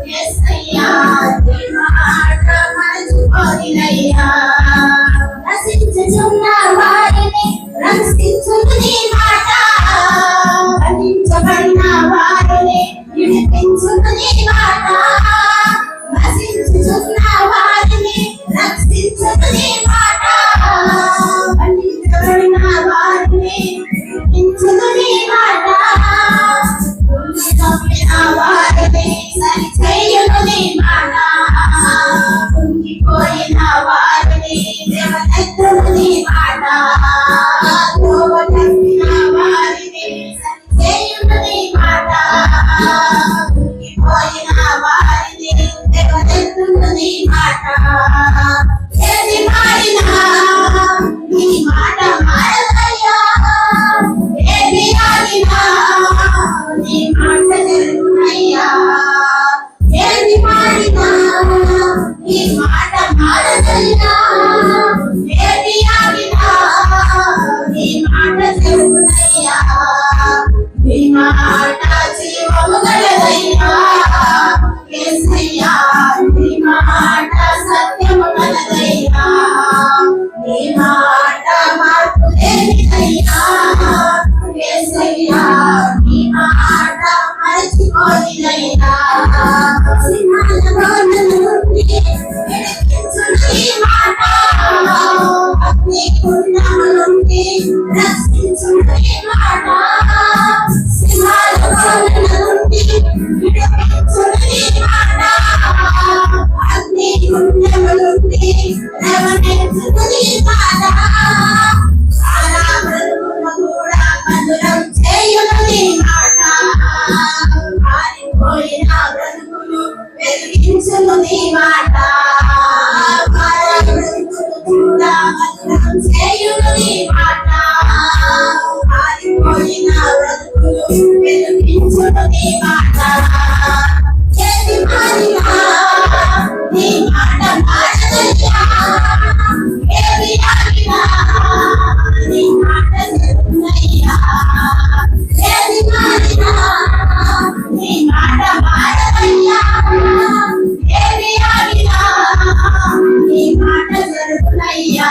యేసయ్యా నీ మాట మరచిపోయినయ్యా నశించుచున్న వారిని రక్షించును నీ మాట బంధించబడిన వారిని విడిపించును నీ మాట నశించుచున్న వారిని రక్షించును నీ మాట బంధించబడిన వారిని విడిపించును నీ మాట వారిని సరిచేయును నీ మాట కుంగిపోయిన వారిని దేవనెత్తును నీ మాట తప్పిన వారిని సరిచేయును నీ మాట కుంగిపోయిన వారిని దేవనెత్తును నీ మాట ఏది మారినా నీ మాట మారదయ్యా ఏది ఆగినా నీ మాట జరుగునయ్యా ఏది మారినా నీ మాట మారదయ్యా ఏది ఆగినా నీ మాట జరుగునయ్యా నీ మాట జీవము గలదయ్యా యేసయ్యా నీ మాట సత్యము గలదయ్యా నీ మాట మార్పు లేనిదయ్యా యేసయ్యా నీ మాట మరచిపోయినయ్యా సింహాల నుండి విడిపించును నీ మాట అగ్నిగుండము నుండి రక్షించును నీ మాట సింహాల నుండి విడిపించును నీ మాట అగ్నిగుండము నుండి లేవనెత్తును నీ మాట కూడా మధురం చేయును నీ మాట మారిపోయిన బ్రతుకులు వెలిగించును నీ మాట కూడా మధురం చేయును నీ మాట మారిపోయిన బ్రతుకులు వెలిగించును నీ మాట ఏది మారినా నీ మాట మారదయ్యా ఏది ఆగినా నీ మాట జరుగునయ్యా ఏది మారినా నీ మాట మారదయ్యా ఏది ఆగినా నీ మాట జరుగునయ్యా